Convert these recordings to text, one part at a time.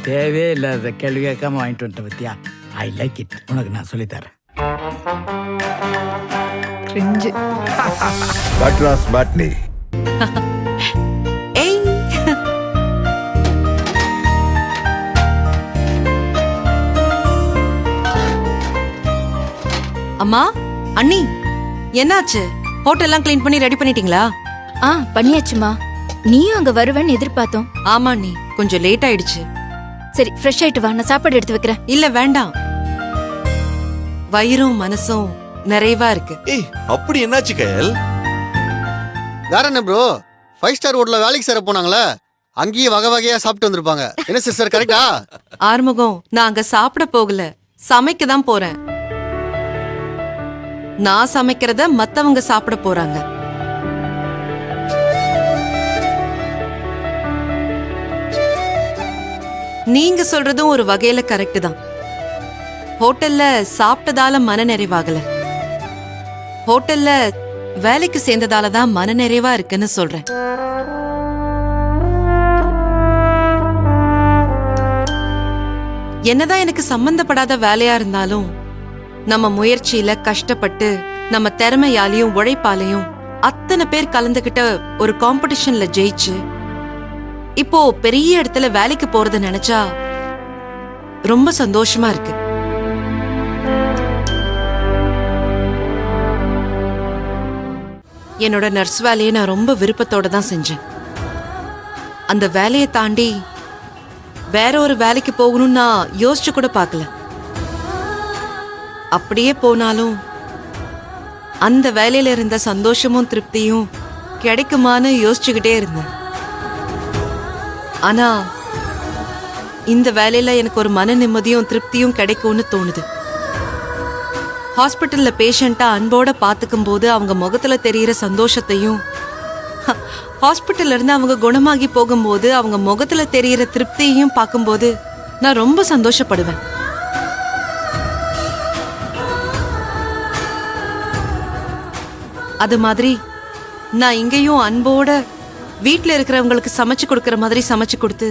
தேவையே இல்லாத கேள்வி கேட்காம வாங்கிட்டு வந்துட்ட பத்தியா. I like it. உனக்கு நான் சொல்லித்தரேன். பட்ராஸ் பாட்னி. ஏய் அம்மா, அண்ணி, என்னாச்சு? ஹோட்டல்லாம் க்ளீன் பண்ணி ரெடி பண்ணிட்டீங்களா? பண்ணியாச்சுமா. நீயும் அங்க வருவேன்னு எதிர்பார்த்தோம். ஆமா அண்ணி, கொஞ்சம் லேட் ஆயிடுச்சு. சரி, ஃப்ரெஷ் ஆயிட்டு வா, நான் சாப்பாடு எடுத்து வைக்கிறேன். இல்ல வேண்டாம், வயிறும் மனசும் நிறைவா இருக்கு. ஏய், அப்படி என்னாச்சு கயல்? வேற என்ன ப்ரோ, 5 ஸ்டார் ஹோட்டல்ல வேலைக்கு சேர போனாங்களே, அங்கேயே வகை வகையா சாப்பிட்டு வந்திருப்பாங்க. என்ன சிஸ்டர், கரெக்டா? ஆறுமுகம், நான் அங்க சாப்பிட போகல, சமைக்க தான் போறேன். நான் சமைக்கிறத மத்தவங்க சாப்பிட போறாங்க. நீங்க சொல்றதும் ஒரு வகையில கரெக்ட் தான். ஹோட்டல்ல சாப்பிட்டதால மன நிறைவாகல, ஹோட்டல்ல வேலைக்கு சேர்ந்ததால தான் மன நிறைவா இருக்குன்னு சொல்றேன். என்னதான் எனக்கு சம்பந்தப்படாத வேலையா இருந்தாலும் நம்ம முயற்சியில கஷ்டப்பட்டு நம்ம திறமையாலையும் உழைப்பாலையும் அத்தனை பேர் கலந்துகிட்ட ஒரு காம்படிஷன்ல ஜெயிச்சு இப்போ பெரிய இடத்துல வேலைக்கு போறத நினைச்சா ரொம்ப சந்தோஷமா இருக்கு. என்னோட நர்ஸ் வேலையை நான் ரொம்ப விருப்பத்தோட தான் செஞ்சேன். அந்த வேலையை தாண்டி வேற ஒரு வேலைக்கு போகணும்னு நான் யோசிச்சு கூட பார்க்கல. அப்படியே போனாலும் அந்த வேலையில இருந்த சந்தோஷமும் திருப்தியும் கிடைக்குமான்னு யோசிச்சுக்கிட்டே இருந்தேன். ஆனா இந்த வேலையில எனக்கு ஒரு மன நிம்மதியும் திருப்தியும் கிடைக்கும்னு தோணுது. ஹாஸ்பிட்டல்ல பேஷண்டா அன்போட பாத்துக்கும் போது அவங்க முகத்துல தெரியிற சந்தோஷத்தையும், ஹாஸ்பிட்டல்ல இருந்து அவங்க குணமாகி போகும்போது அவங்க முகத்துல தெரியிற திருப்தியையும் பார்க்கும்போது நான் ரொம்ப சந்தோஷப்படுவேன். அது மாதிரி நான் இங்கேயும் அன்போட வீட்டுல இருக்கிறவங்களுக்கு சமைச்சு கொடுக்கற மாதிரி சமைச்சு கொடுத்து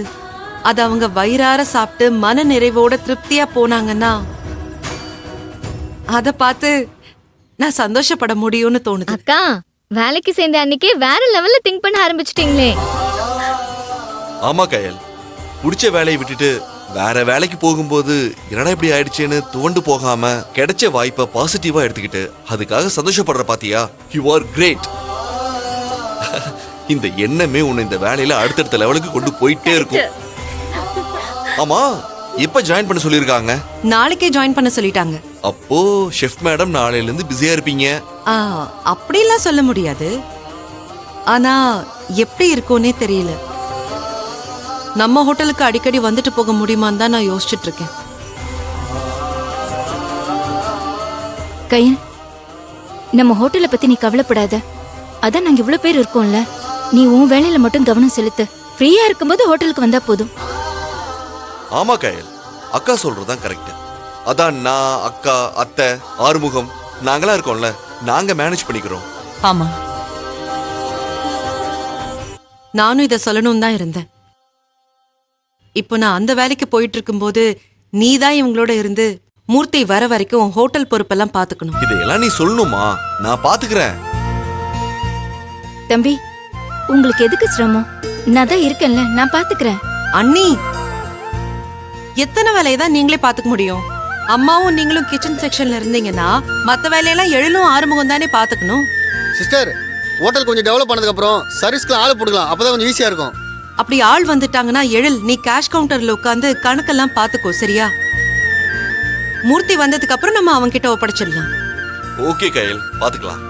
அது அவங்க வயிறார சாப்பிட்டு மன நிறைவோட திருப்தியா போனாங்கன்னா அத பார்த்து நான் சந்தோஷப்பட முடியும்னு தோணுது. அக்கா, வேலைக்கு சேர்ந்த அன்னைக்கே வேற லெவல்ல திங்க் பண்ண ஆரம்பிச்சிட்டீங்களே. ஆமா கயல், பிடிச்ச வேலையை விட்டுட்டு வேற வேலைக்கு போகும்போது என்னடா இப்படி ஆயிடுச்சேன்னு துவண்டு போகாம கிடைச்ச வாய்ப்பை பாசிட்டிவா எடுத்துக்கிட்டு அதுக்காக சந்தோஷப்படுற பாத்தியா? You are great. இந்த எண்ணமே உன்னை இந்த வேலையில அடுத்தடுத்த லெவலுக்கு கொண்டு போயிட்டே இருக்கும். ஆமா, எப்ப ஜாயின் பண்ண சொல்லிருக்காங்க? நாளைக்கே ஜாயின் பண்ண சொல்லிட்டாங்க. அப்போ ஷெஃப் மேடம் நாளையில இருந்து பிஸியா இருப்பீங்க. அப்படிலாம் சொல்ல முடியாது, ஆனா எப்படி இருக்கும்னே தெரியல. நம்ம ஹோட்டலுக்கு அடிக்கடி வந்துட்டு போக முடியுமான்னு தான் நான் யோசிச்சுட்டு இருக்கேன். கயல், நம்ம ஹோட்டலை பத்தி நீ கவலைப்படாத. அதான் நாங்க இவ்வளவு பேர் இருக்கோம்ல, நீ உன் வேலையில மட்டும் கவனம் செலுத்து. ஃப்ரீயா இருக்கும்போது ஹோட்டலுக்கு வந்தா போதும். ஆமா கயல், அக்கா சொல்றதுதான் கரெக்ட். அதான் நான், அக்கா, அத்தை, ஆறுமுகம் நாங்களா இருக்கோம்ல, நாங்க மேனேஜ் பண்ணிக்கிறோம். ஆமா, நானும் இத சொல்லணும் தான் இருந்தேன். இப்போ நான் அந்த வேலைக்கு போயிட்டு இருக்கும்போது நீதான் இவங்களோட இருந்து மூர்த்தி வர வரைக்கும் ஹோட்டல் பொறுப்பெல்லாம் பாத்துக்கணும். இதையெல்லாம் நீ சொல்லணுமா? நான் பாத்துக்கிறேன். தம்பி, உங்களுக்கு எதுக்கு சிரமம்? நான் தான் இருக்கேன்ல, நான் பாத்துக்கிறேன். அண்ணி, எத்தனை வேலையை தான் நீங்களே பாத்துக்க முடியும்? அம்மாவும் நீங்களும் கிச்சன் செக்ஷன்ல இருந்தீங்கன்னா மத்த வேலையெல்லாம் எழிலும் ஆறுமுகம் தானே பாத்துக்கணும். சிஸ்டர், ஹோட்டல் கொஞ்சம் டெவலப் பண்ணதுக்கு அப்புறம் சர்வீஸ்க்கு ஆள் போடலாம், அப்பதான் கொஞ்சம் ஈஸியா இருக்கும். அப்படி ஆள் வந்துட்டாங்கன்னா எழில், நீ கேஷ் கவுண்டர்ல உட்காந்து கணக்கெல்லாம் பாத்துக்கோ, சரியா? மூர்த்தி வந்ததுக்கு அப்புறம் நம்ம அவங்க கிட்ட ஒப்படைச்சிடலாம். ஓகே கயல், பாத்துக்கலாம்.